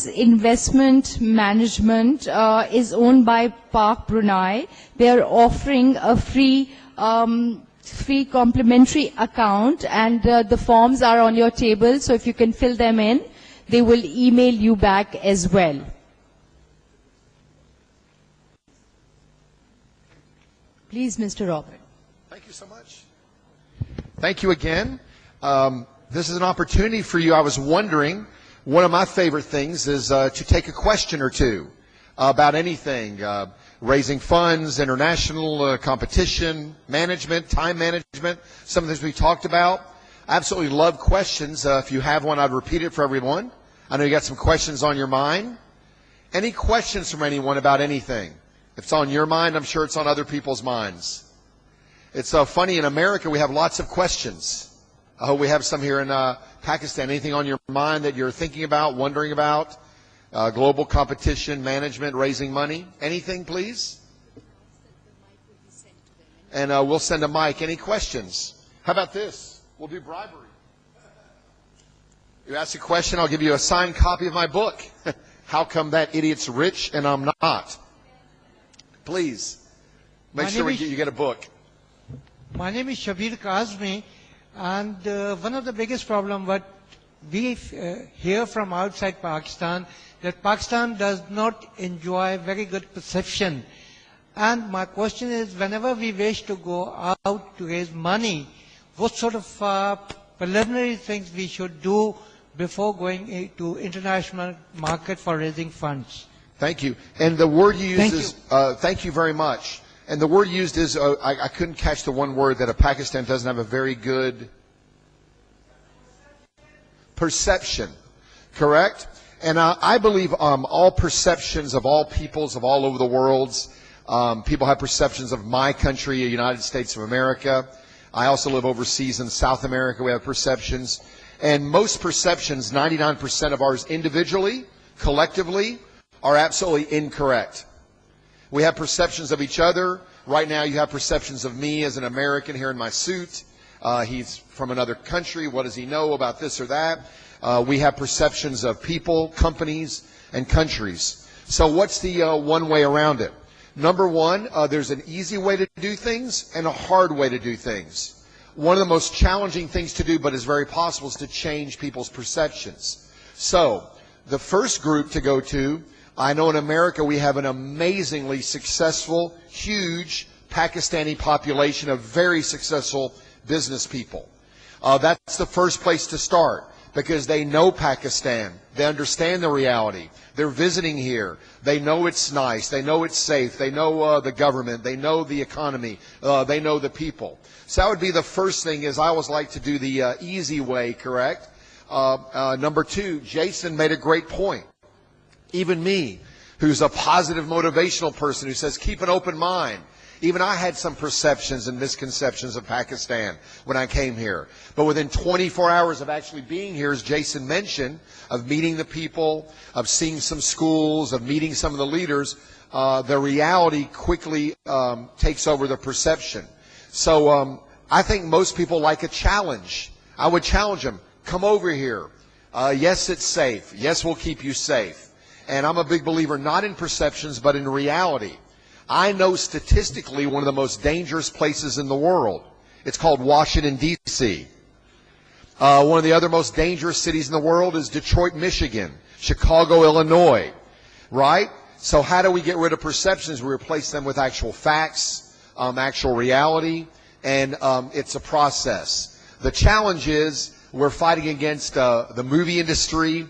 Investment Management is owned by Park Brunei. They are offering a free complimentary account, and the forms are on your table, so if you can fill them in, they will email you back as well. Please, Mr. Robert. Thank you so much. Thank you again. This is an opportunity for you. I was wondering, one of my favorite things is to take a question or two about anything, raising funds, international competition, management, time management, some of the things we talked about. I absolutely love questions. If you have one, I'd repeat it for everyone. I know you got some questions on your mind. Any questions from anyone about anything? If it's on your mind, I'm sure it's on other people's minds. It's funny, in America we have lots of questions. I hope we have some here in Pakistan. Anything on your mind that you're thinking about, wondering about? Global competition, management, raising money? Anything, please? And we'll send a mic. Any questions? How about this? We'll do bribery. You ask a question, I'll give you a signed copy of my book. How come that idiot's rich and I'm not? Please, make sure you get a book. My name is Shabir Kazmi, and one of the biggest problems what we hear from outside Pakistan, that Pakistan does not enjoy very good perception. And my question is, whenever we wish to go out to raise money, what sort of preliminary things we should do before going to international market for raising funds? Thank you. And the word you used is, thank you very much. And the word used is, I couldn't catch the one word that Pakistan doesn't have a very good perception. Correct? And I believe all perceptions of all peoples of all over the world, people have perceptions of my country, the United States of America. I also live overseas in South America. We have perceptions. And most perceptions, 99% of ours individually, collectively, are absolutely incorrect. We have perceptions of each other. Right now you have perceptions of me as an American here in my suit. He's from another country. What does he know about this or that? We have perceptions of people, companies, and countries. So what's the one way around it? Number one, there's an easy way to do things and a hard way to do things. One of the most challenging things to do, but is very possible, is to change people's perceptions. So the first group to go to, I know in America we have an amazingly successful, huge Pakistani population of very successful business people. That's the first place to start because they know Pakistan. They understand the reality. They're visiting here. They know it's nice. They know it's safe. They know the government. They know the economy. They know the people. So that would be the first thing, is I always like to do the easy way, correct? Number two, Jason made a great point. Even me, who's a positive motivational person who says keep an open mind. Even I had some perceptions and misconceptions of Pakistan when I came here. But within 24 hours of actually being here, as Jason mentioned, of meeting the people, of seeing some schools, of meeting some of the leaders, the reality quickly takes over the perception. So I think most people like a challenge. I would challenge them. Come over here. Yes, it's safe. Yes, we'll keep you safe. And I'm a big believer not in perceptions, but in reality. I know statistically one of the most dangerous places in the world. It's called Washington, D.C. One of the other most dangerous cities in the world is Detroit, Michigan, Chicago, Illinois, right? So how do we get rid of perceptions? We replace them with actual facts, actual reality, and it's a process. The challenge is we're fighting against the movie industry,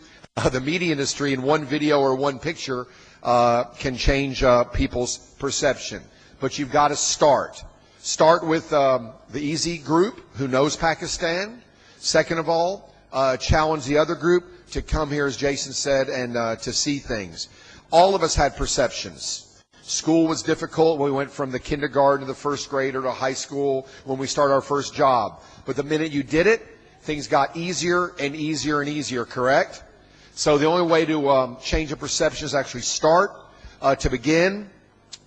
the media industry, and one video or one picture can change people's perception. But you've got to start. Start with the easy group who knows Pakistan. Second of all, challenge the other group to come here, as Jason said, and to see things. All of us had perceptions. School was difficult when we went from the kindergarten to the first grader to high school, when we started our first job. But the minute you did it, things got easier and easier and easier, correct? So the only way to change a perception is actually start, to begin.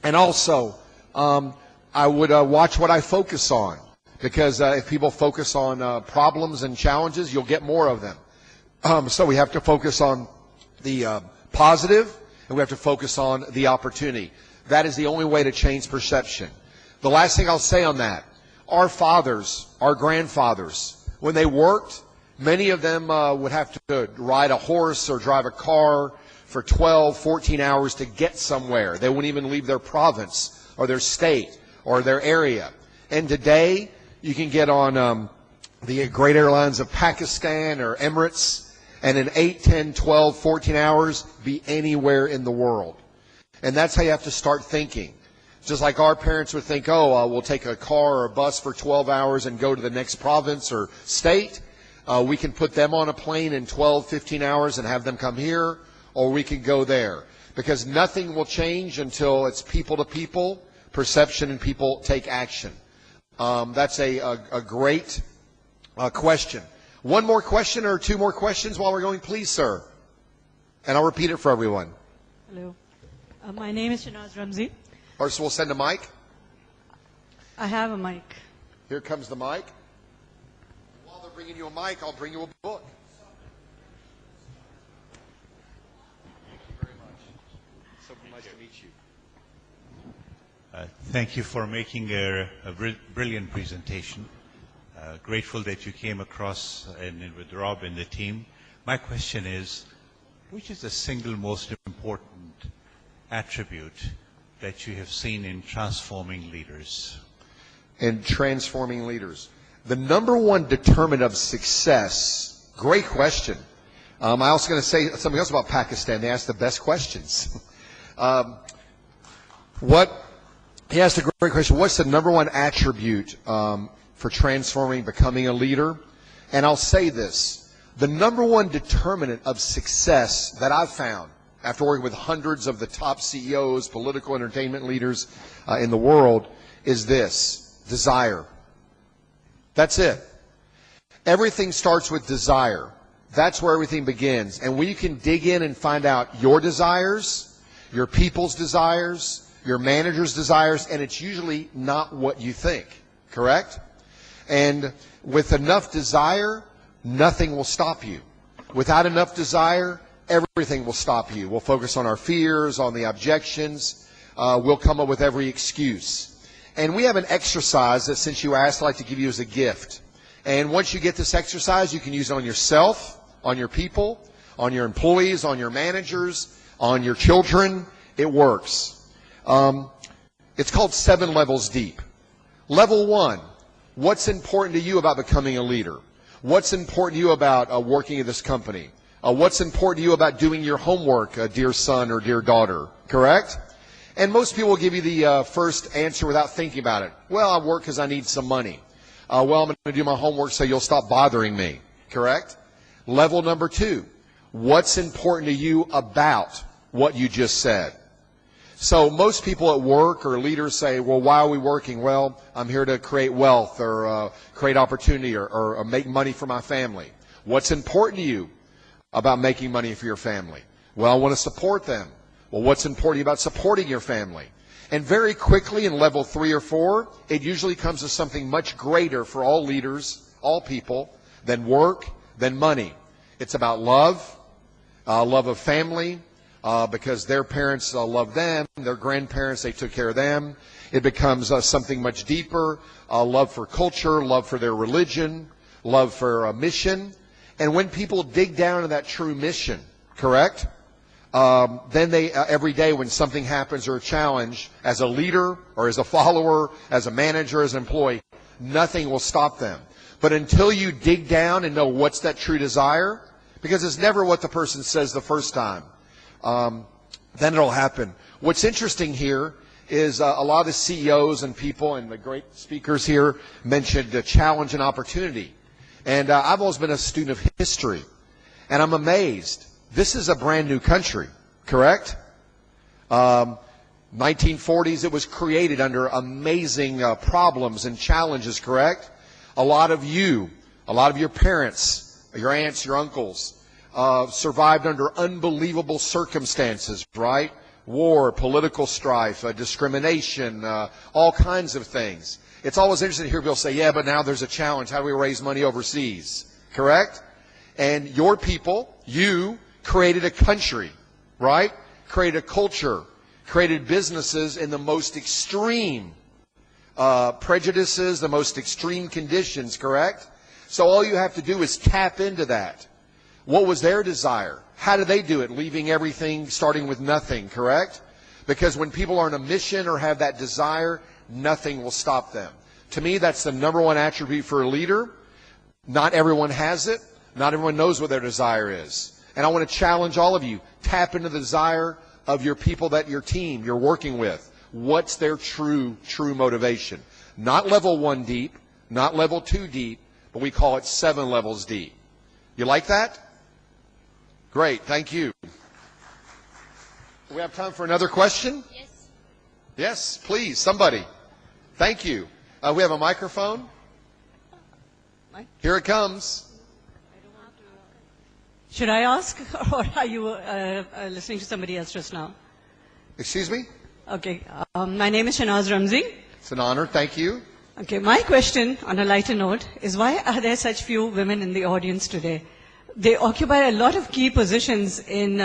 And also, I would watch what I focus on. Because if people focus on problems and challenges, you'll get more of them. So we have to focus on the positive, and we have to focus on the opportunity. That is the only way to change perception. The last thing I'll say on that, our fathers, our grandfathers, when they worked, many of them would have to ride a horse or drive a car for 12, 14 hours to get somewhere. They wouldn't even leave their province or their state or their area. And today, you can get on the great airlines of Pakistan or Emirates, and in 8, 10, 12, 14 hours, be anywhere in the world. And that's how you have to start thinking. Just like our parents would think, oh, we'll take a car or a bus for 12 hours and go to the next province or state. We can put them on a plane in 12, 15 hours and have them come here, or we can go there. Because nothing will change until it's people to people, perception, and people take action. That's a great question. One more question or two more questions while we're going, please, sir. And I'll repeat it for everyone. Hello. My name is Shanaz Ramzi. Or so we'll send a mic. I have a mic. Here comes the mic. While they're bringing you a mic, I'll bring you a book. Thank you very much. So nice to meet you. Thank you for making a brilliant presentation. Grateful that you came across and with Rob and the team. My question is, which is the single most important attribute that you have seen in transforming leaders? In transforming leaders. The number one determinant of success, great question. I was going to say something else about Pakistan. They ask the best questions. He asked a great question. What's the number one attribute for transforming, becoming a leader? And I'll say this. The number one determinant of success that I've found after working with hundreds of the top CEOs, political entertainment leaders in the world, is this: desire. That's it. Everything starts with desire. That's where everything begins. And when you can dig in and find out your desires, your people's desires, your manager's desires, and it's usually not what you think, correct? And with enough desire, nothing will stop you. Without enough desire, everything will stop you. We'll focus on our fears, on the objections. We'll come up with every excuse. And we have an exercise that, since you asked, I'd like to give you as a gift. And once you get this exercise, you can use it on yourself, on your people, on your employees, on your managers, on your children. It works. It's called 7 levels deep. Level 1, what's important to you about becoming a leader? What's important to you about working in this company? What's important to you about doing your homework, dear son or dear daughter, correct? And most people will give you the first answer without thinking about it. Well, I work because I need some money. Well, I'm going to do my homework so you'll stop bothering me, correct? Level number 2, what's important to you about what you just said? So most people at work or leaders say, well, why are we working? Well, I'm here to create wealth or create opportunity or make money for my family. What's important to you about making money for your family? Well, I want to support them. Well, what's important to you about supporting your family? And very quickly in level 3 or 4, it usually comes to something much greater for all leaders, all people, than work, than money. It's about love, love of family, because their parents love them, their grandparents, they took care of them. It becomes something much deeper, love for culture, love for their religion, love for a mission. And when people dig down into that true mission, correct? Then they, every day when something happens or a challenge, as a leader or as a follower, as a manager, as an employee, nothing will stop them. But until you dig down and know what's that true desire, because it's never what the person says the first time, then it'll happen. What's interesting here is a lot of the CEOs and people and the great speakers here mentioned the challenge and opportunity. And I've always been a student of history, and I'm amazed. This is a brand new country, correct? 1940s, it was created under amazing problems and challenges, correct? A lot of your parents, your aunts, your uncles, survived under unbelievable circumstances, right? War, political strife, discrimination, all kinds of things. It's always interesting to hear people say, yeah, but now there's a challenge. How do we raise money overseas? Correct? And your people, you created a country. right? Created a culture, created businesses in the most extreme prejudices, the most extreme conditions, correct? So all you have to do is tap into that. What was their desire? How did they do it? Leaving everything, starting with nothing, correct? Because when people are on a mission or have that desire, nothing will stop them. To me, that's the number one attribute for a leader. Not everyone has it. Not everyone knows what their desire is. And I want to challenge all of you. Tap into the desire of your people, that your team you're working with. What's their true motivation? Not level 1 deep, not level 2 deep, but we call it 7 levels deep. You like that? Great, thank you. Do we have time for another question? Yes. Yes, please, somebody. Thank you. We have a microphone. Here it comes. Should I ask, or are you listening to somebody else just now? Excuse me? Okay. My name is Shanaz Ramzi. It's an honor, thank you. Okay, my question, on a lighter note, is why are there such few women in the audience today? They occupy a lot of key positions in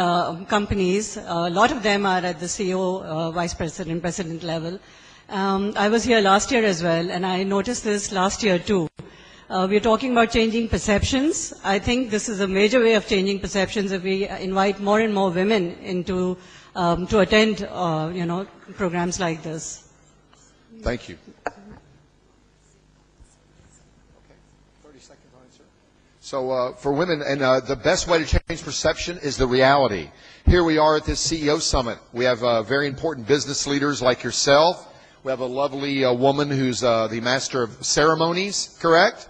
companies. A lot of them are at the CEO, vice president, president level. I was here last year as well, and I noticed this last year too. We're talking about changing perceptions. I think this is a major way of changing perceptions if we invite more and more women into to attend, programs like this. Thank you. So for women, and the best way to change perception is the reality. Here we are at this CEO Summit. We have very important business leaders like yourself. We have a lovely woman who's the master of ceremonies, correct?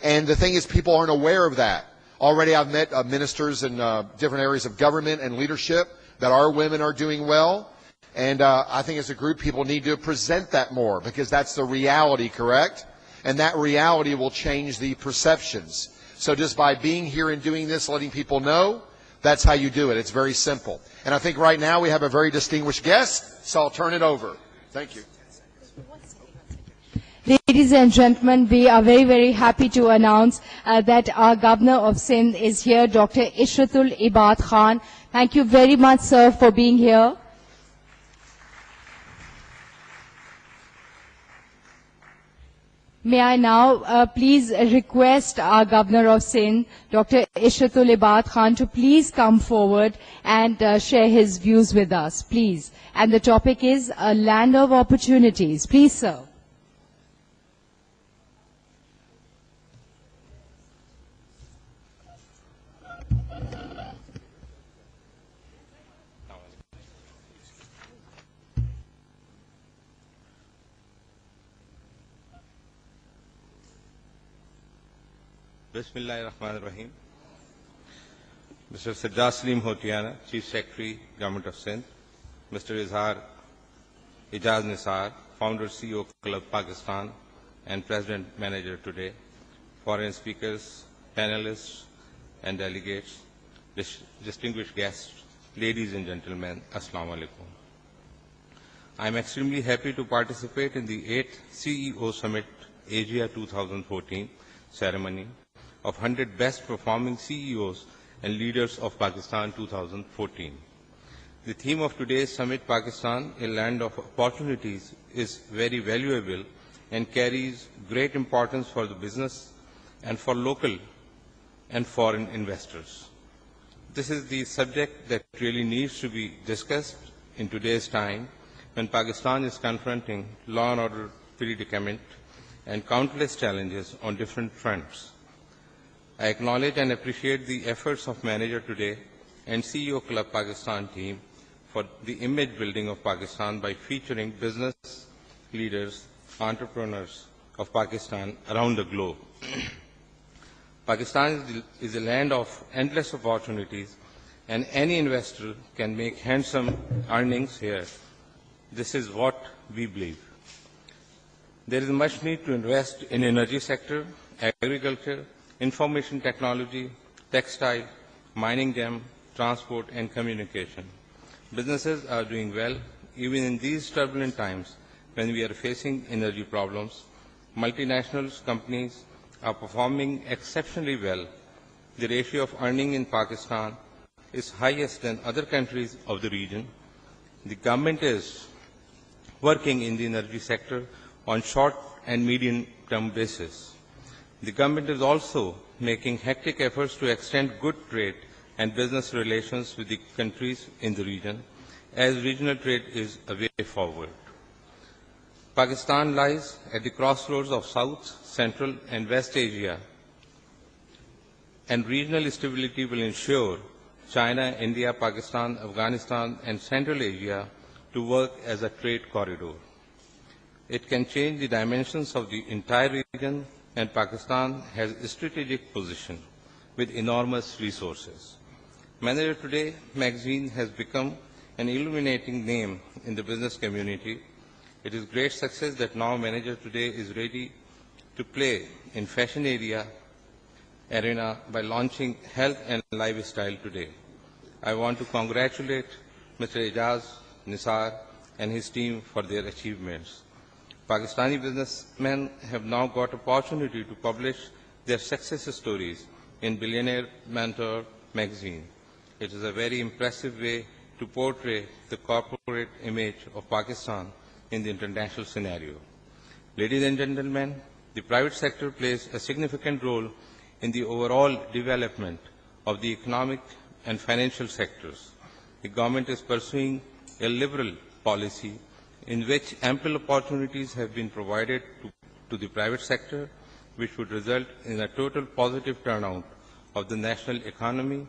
And the thing is, people aren't aware of that. Already I've met ministers in different areas of government and leadership that our women are doing well. And I think as a group, people need to present that more because that's the reality, correct? And that reality will change the perceptions. So just by being here and doing this, letting people know, that's how you do it. It's very simple. And I think right now we have a very distinguished guest, so I'll turn it over. Thank you. Ladies and gentlemen, we are very, very happy to announce that our Governor of Sindh is here, Dr. Ishratul Ibad Khan. Thank you very much, sir, for being here. May I now please request our Governor of Sindh, Dr. Ishratul Ibad Khan, to please come forward and share his views with us, please. And the topic is a land of opportunities. Please, sir. Bismillahirrahmanirrahim. Mr. Sajjad Salim Hotiana, Chief Secretary, Government of Sindh. Mr. Ijaz Nisar, Founder CEO Club Pakistan and President Manager today. Foreign speakers, panelists and delegates, distinguished guests, ladies and gentlemen, Assalamu alaikum. I am extremely happy to participate in the 8th CEO Summit Asia 2014 ceremony of 100 best performing CEOs and leaders of Pakistan 2014. The theme of today's Summit, Pakistan, a land of opportunities, is very valuable and carries great importance for the business and for local and foreign investors. This is the subject that really needs to be discussed in today's time when Pakistan is confronting law and order predicament and countless challenges on different fronts. I acknowledge and appreciate the efforts of Manager today and CEO Club Pakistan team for the image building of Pakistan by featuring business leaders, entrepreneurs of Pakistan around the globe. Pakistan is a land of endless opportunities and any investor can make handsome earnings here. This is what we believe. There is much need to invest in energy sector, agriculture, information technology, textile, mining gem, transport and communication. Businesses are doing well even in these turbulent times when we are facing energy problems. Multinational companies are performing exceptionally well. The ratio of earning in Pakistan is highest than other countries of the region. The government is working in the energy sector on short and medium-term basis. The government is also making hectic efforts to extend good trade and business relations with the countries in the region, as regional trade is a way forward. Pakistan lies at the crossroads of South, Central and West Asia, and regional stability will ensure China, India, Pakistan, Afghanistan and Central Asia to work as a trade corridor. It can change the dimensions of the entire region, and Pakistan has a strategic position with enormous resources. Manager Today magazine has become an illuminating name in the business community. It is great success that now Manager Today is ready to play in fashion arena by launching Health and Lifestyle Today. I want to congratulate Mr. Ijaz Nisar and his team for their achievements. Pakistani businessmen have now got opportunity to publish their success stories in Billionaire Mentor magazine. It is a very impressive way to portray the corporate image of Pakistan in the international scenario. Ladies and gentlemen, the private sector plays a significant role in the overall development of the economic and financial sectors. The government is pursuing a liberal policy in which ample opportunities have been provided to the private sector, which would result in a total positive turnout of the national economy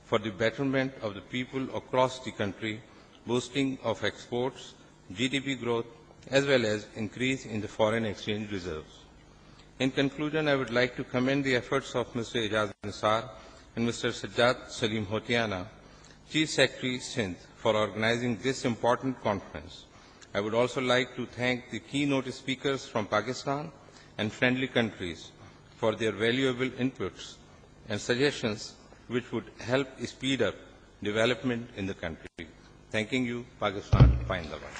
for the betterment of the people across the country, boosting of exports, GDP growth, as well as increase in the foreign exchange reserves. In conclusion, I would like to commend the efforts of Mr. Ijaz Nisar and Mr. Sajjad Salim Hotiana, Chief Secretary Sindh, for organizing this important conference. I would also like to thank the keynote speakers from Pakistan and friendly countries for their valuable inputs and suggestions which would help speed up development in the country. Thanking you, Pakistan, Paindabad.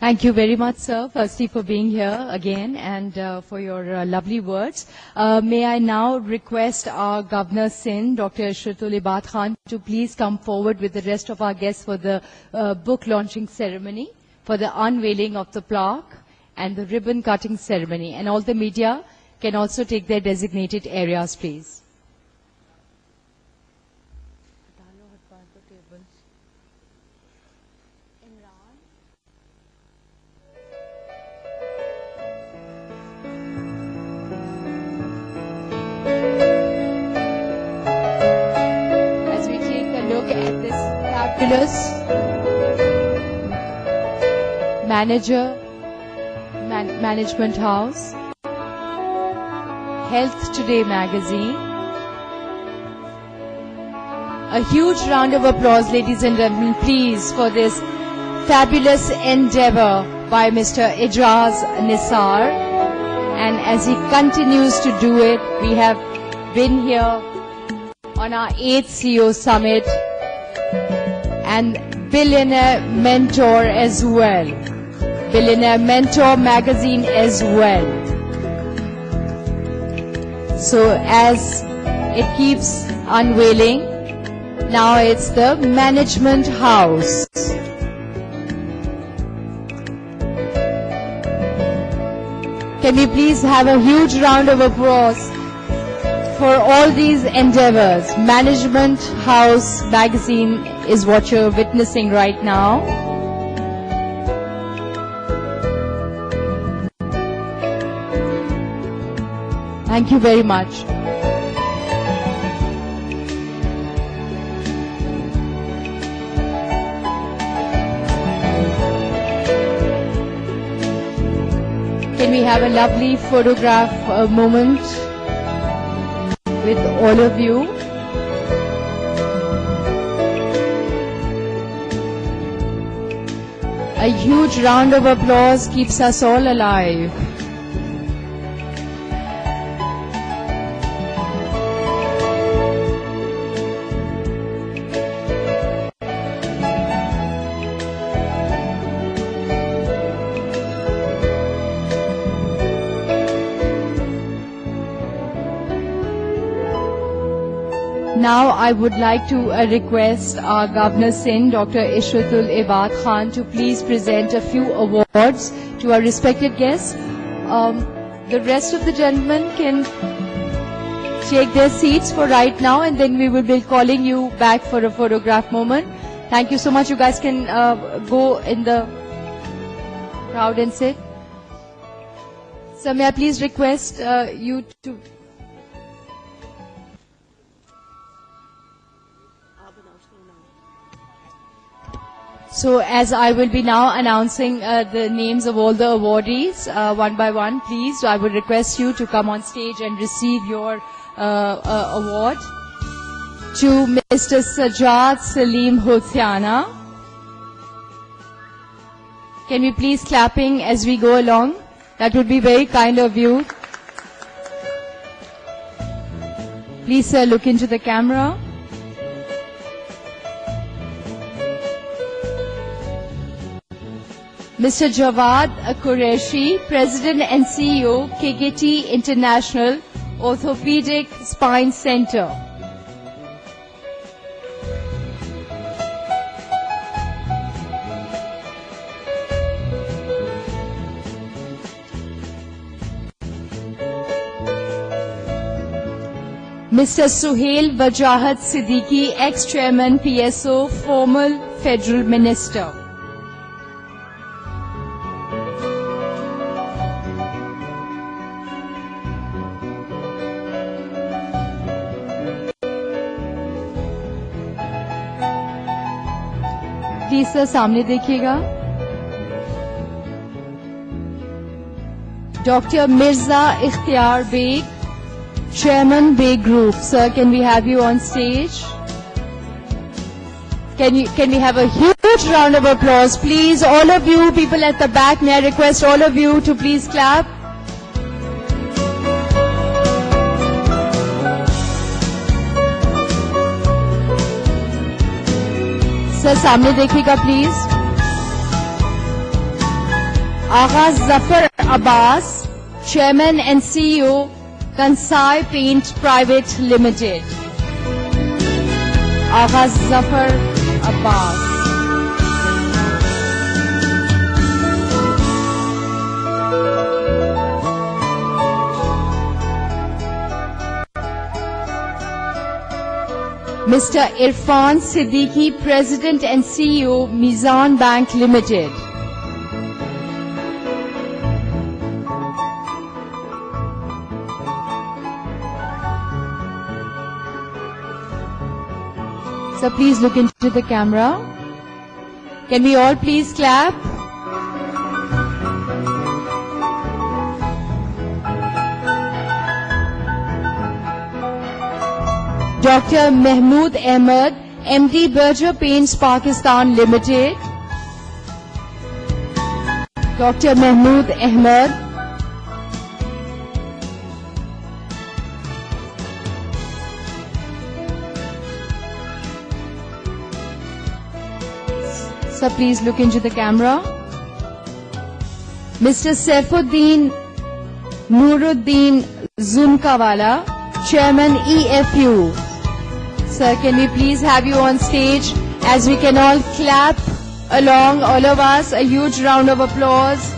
Thank you very much, sir, firstly for being here again and for your lovely words. May I now request our Governor Sindh, Dr. Ishratul Libat Khan, to please come forward with the rest of our guests for the book launching ceremony, for the unveiling of the plaque and the ribbon cutting ceremony. And all the media can also take their designated areas, please. As we take a look at this fabulous management house, Health Today magazine. A huge round of applause, ladies and gentlemen, please, for this fabulous endeavor by Mr. Ijaz Nisar. And as he continues to do it, we have been here on our 8th CEO Summit and Billionaire Mentor as well. Billionaire Mentor magazine as well. So as it keeps unveiling, now it's the Management House. Can we please have a huge round of applause for all these endeavors? Management House magazine is what you're witnessing right now. Thank you very much. Can we have a lovely photograph moment with all of you? A huge round of applause keeps us all alive. Now I would like to request our Governor Sindh, Dr. Ishratul Ibad Khan, to please present a few awards to our respected guests. The rest of the gentlemen can take their seats for right now, and then we will be calling you back for a photograph moment. Thank you so much. You guys can go in the crowd and sit. So may I please request you to... So as I will be now announcing the names of all the awardees one by one, please, I would request you to come on stage and receive your award. To Mr. Sajjad Salim Hothiana. Can we please clapping as we go along? That would be very kind of you. Please, sir, look into the camera. Mr. Jawad Qureshi, President and CEO, KKT International Orthopedic Spine Center. Mr. Suhail Wajahat Siddiqui, ex-chairman PSO, former federal minister. Please sir सामने देखिएगा. Dr. Mirza Ikhtiar Beg, Chairman Beg Group. Sir, can we have you on stage? Can we have a huge round of applause, please? All of you people at the back, may I request all of you to please clap? Sir सामने देखिएगा please. Agha Zafar Abbas, Chairman and CEO, Kansai Paint Private Limited. Agha Zafar Abbas. Mr. Irfan Siddiqui, President and CEO, Mizan Bank Limited. So please look into the camera. Can we all please clap? Dr. Mahmood Ahmed, MD Berger Paints Pakistan Limited. Dr. Mahmood Ahmed. So please look into the camera. Mr. Saifuddin Nuruddin Zunkawala, Chairman EFU. Sir, can we please have you on stage as we can all clap along, all of us, a huge round of applause.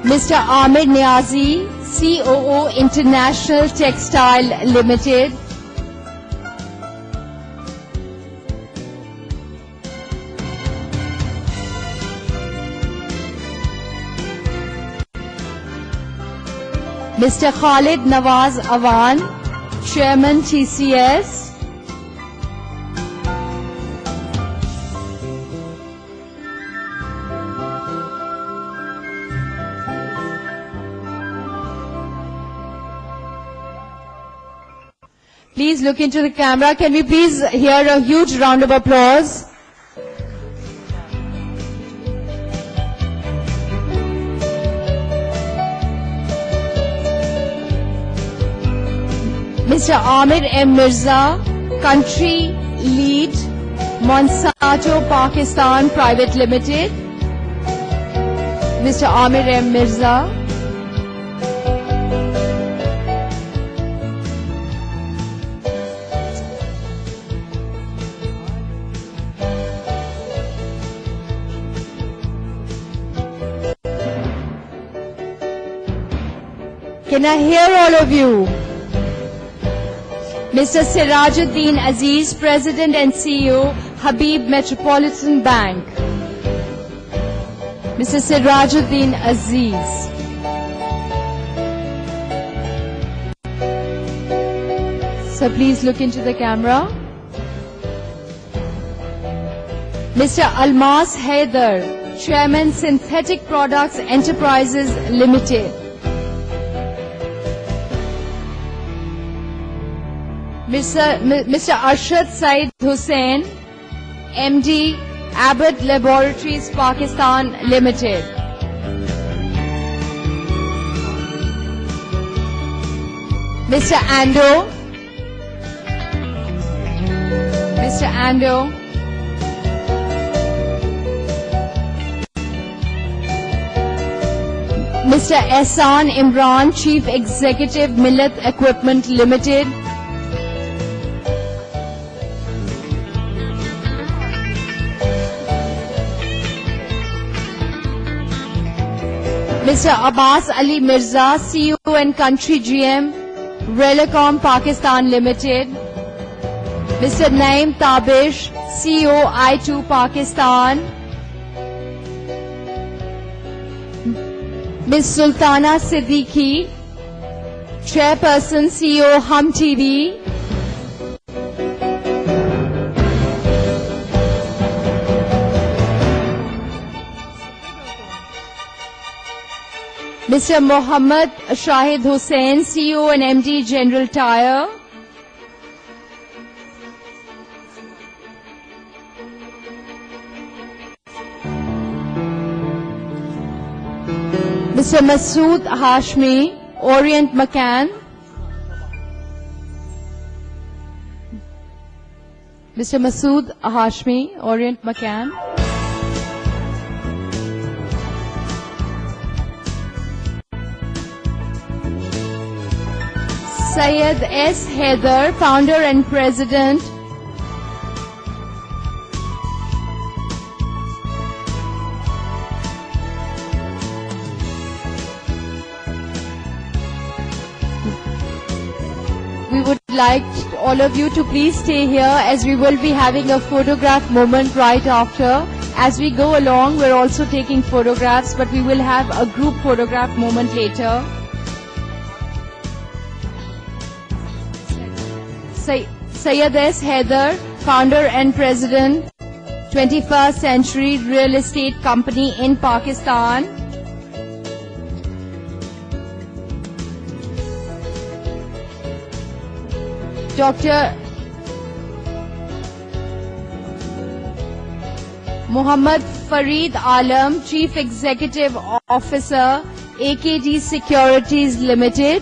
Mr. Ahmed Niazi, COO International Textile Limited. Mr. Khalid Nawaz Awan, Chairman TCS. Please look into the camera. Can we please hear a huge round of applause? Mr. Amir M. Mirza, Country Lead, Monsanto Pakistan Private Limited, Mr. Amir M. Mirza. Can I hear all of you? Mr. Sirajuddin Aziz, President and CEO, Habib Metropolitan Bank. Mr. Sirajuddin Aziz. So please look into the camera. Mr. Almas Haider, Chairman, Synthetic Products Enterprises Limited. Mr. Arshad Said Hussain, MD, Abbott Laboratories Pakistan Limited. Mr. Ando. Mr. Ando. Mr. Ehsan Imran, Chief Executive, Millet Equipment Limited. Mr. Abbas Ali Mirza, CEO and Country GM, Relicom Pakistan Limited. Mr. Naeem Tabish, CEO I2 Pakistan. Ms. Sultana Siddiqui, Chairperson, CEO Hum TV. Mr. Mohammad Shahid Hussain, CEO and MD General Tyre. Mr. Masood Hashmi, Orient McCann. Mr. Masood Hashmi, Orient McCann. Syed S. Haider, Founder and President. We would like all of you to please stay here as we will be having a photograph moment right after. As we go along, we're also taking photographs, but we will have a group photograph moment later. Syed S. Haider, Founder and President, 21st Century Real Estate Company in Pakistan. Dr. Muhammad Fareed Alam, Chief Executive Officer, AKD Securities Limited.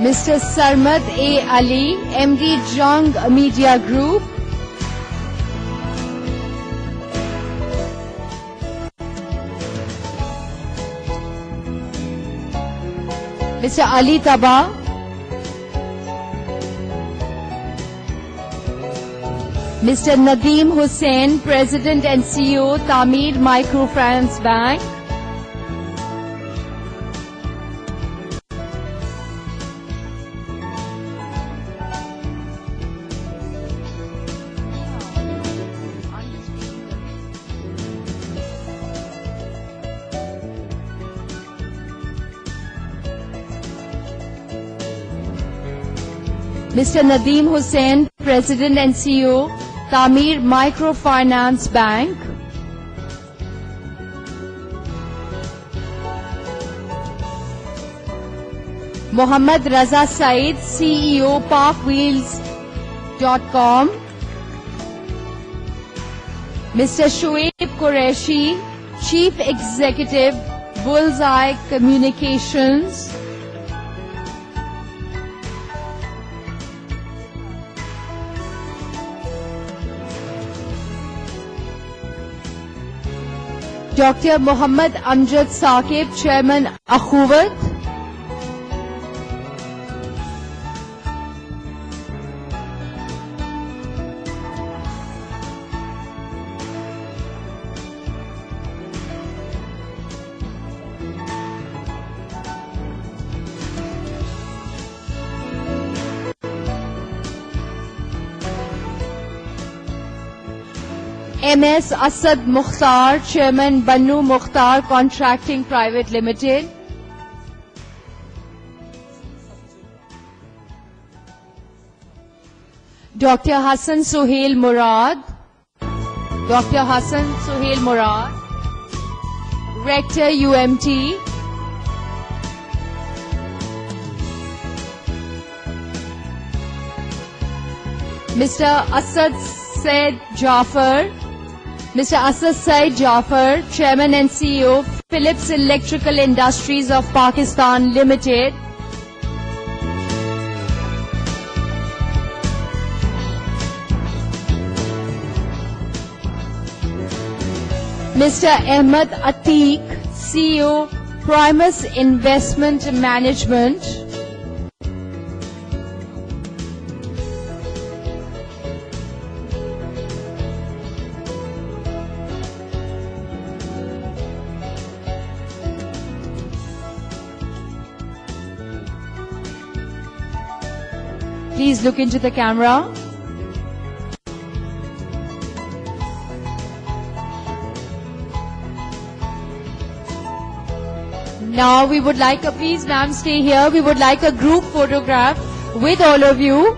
Mr. Sarmad A. Ali, MD Jung Media Group. Mr. Ali Taba. Mr. Nadeem Hussain, President and CEO, Tamir Microfinance Bank. Mr. Nadeem Hussain, President and CEO, Tamir Microfinance Bank. Mohammad Raza Said, CEO, parkwheels.com. Mr. Shoaib Qureshi, Chief Executive, Bullseye Communications. Dr. Muhammad Amjad Saqib, Chairman, Akhuwat. MS Asad Mukhtar, Chairman, Banu Mukhtar Contracting Private Limited. Dr. Hassan Suhail Murad. Dr. Hassan Suhail Murad, Rector, UMT. Mr. Asad Said Jafar. Mr. Asad Said Jafar, Chairman and CEO, Philips Electrical Industries of Pakistan Limited. Mr. Ahmed Atiq, CEO, Primus Investment Management. Please look into the camera. Now we would like a, please ma'am stay here, we would like a group photograph with all of you.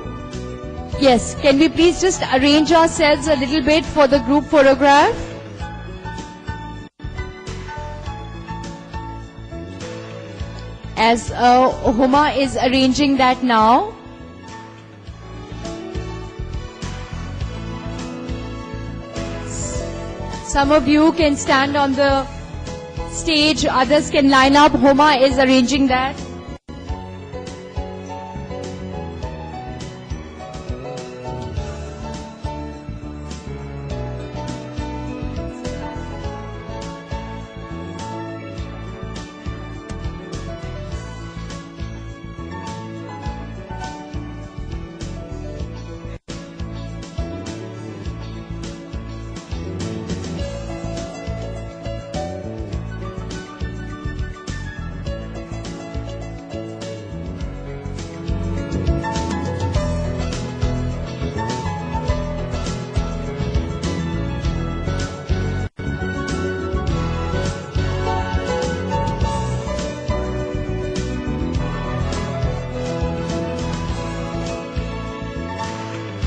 Yes, can we please just arrange ourselves a little bit for the group photograph? As Huma is arranging that now. Some of you can stand on the stage, others can line up. Homa is arranging that.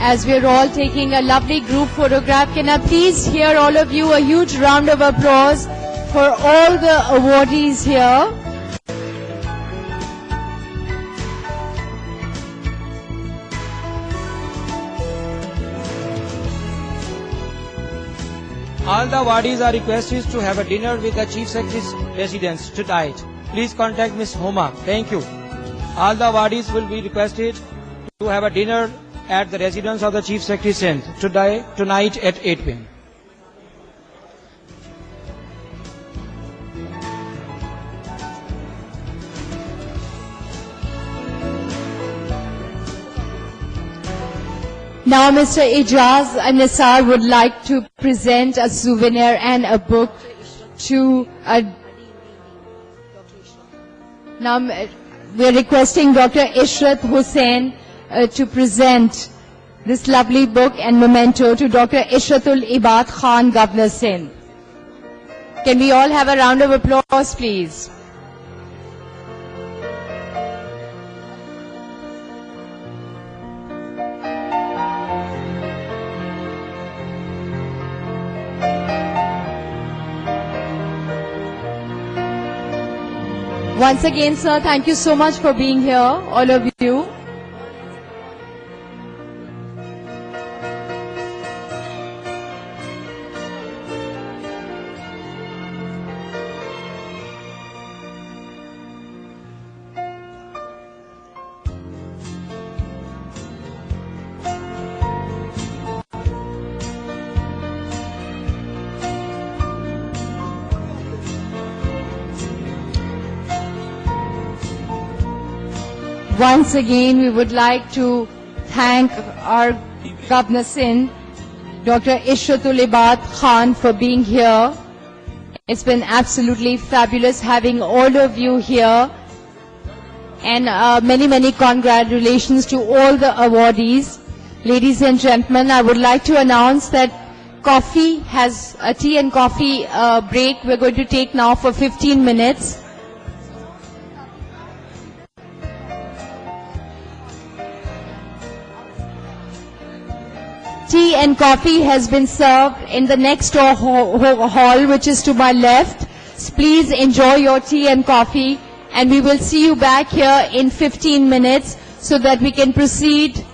As we're all taking a lovely group photograph, can I please hear all of you a huge round of applause for all the awardees here. All the awardees are requested to have a dinner with the Chief Secretary's residence tonight. Please contact Ms. Homa. Thank you. All the awardees will be requested to have a dinner at the residence of the Chief Secretary Sindh tonight at 8 p.m. Now Mr. Ijaz Nisar would like to present a souvenir and a book to now we are requesting Dr. Ishrat Hussain to present this lovely book and memento to Dr. Ishratul Ibad Khan, Governor Sindh. Can we all have a round of applause, please? Once again, sir, thank you so much for being here, all of you. Once again, we would like to thank our Governor Sindh, Dr. Ishratul Ibad Khan, for being here. It's been absolutely fabulous having all of you here. And many, many congratulations to all the awardees. Ladies and gentlemen, I would like to announce that coffee has a tea and coffee break we're going to take now for 15 minutes. Tea and coffee has been served in the next door hall, which is to my left. Please enjoy your tea and coffee, and we will see you back here in 15 minutes so that we can proceed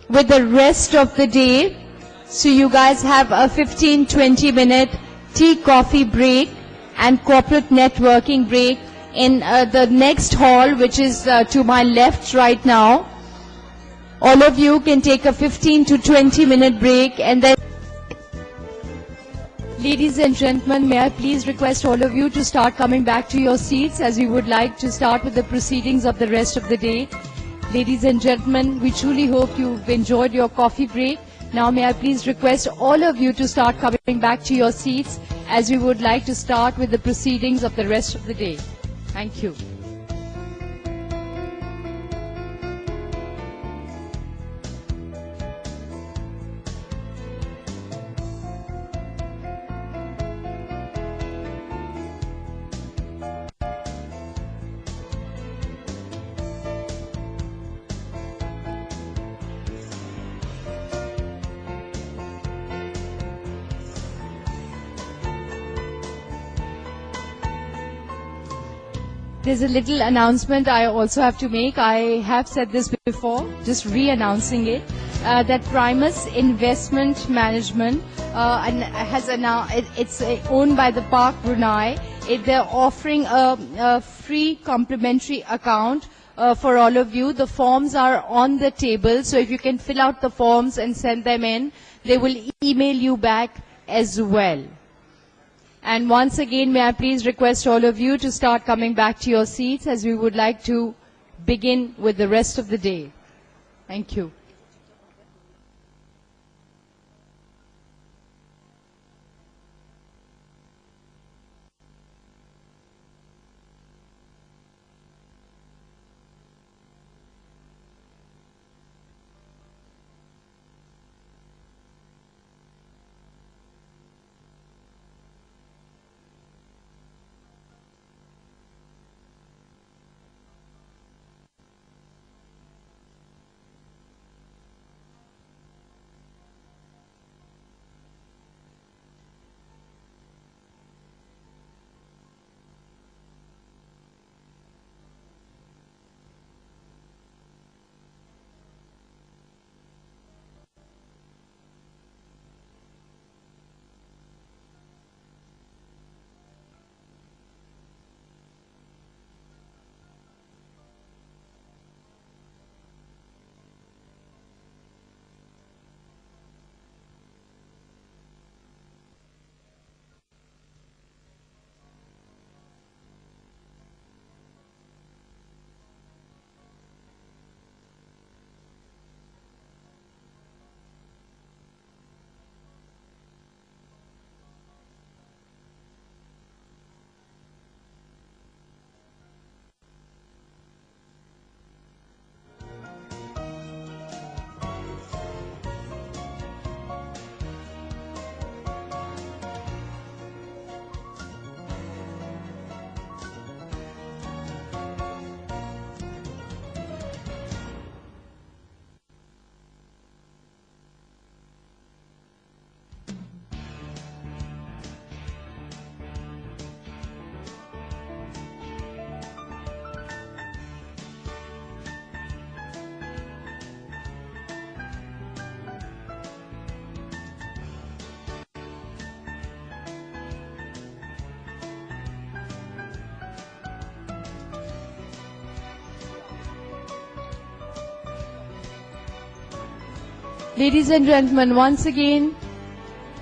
with the rest of the day. So you guys have a 15-20 minute tea coffee break and corporate networking break in the next hall, which is to my left right now. All of you can take a 15 to 20 minute break, and then, ladies and gentlemen, may I please request all of you to start coming back to your seats, as we would like to start with the proceedings of the rest of the day. Ladies and gentlemen, we truly hope you've enjoyed your coffee break. Now may I please request all of you to start coming back to your seats, as we would like to start with the proceedings of the rest of the day. Thank you. There's a little announcement I also have to make. I have said this before, just re-announcing it, that Primus Investment Management has announced, it's owned by the Park Brunei. They're offering a free complimentary account for all of you. The forms are on the table, so if you can fill out the forms and send them in, they will email you back as well. And once again, may I please request all of you to start coming back to your seats, as we would like to begin with the rest of the day. Thank you. Ladies and gentlemen, once again,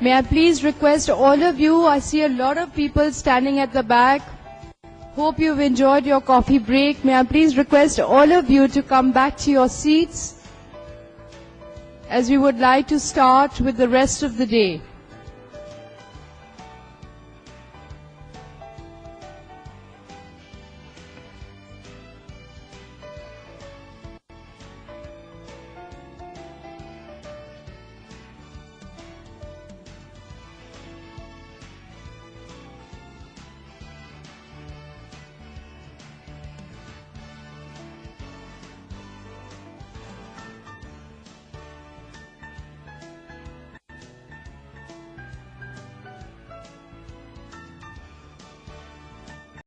may I please request all of you, I see a lot of people standing at the back. Hope you've enjoyed your coffee break. May I please request all of you to come back to your seats as we would like to start with the rest of the day.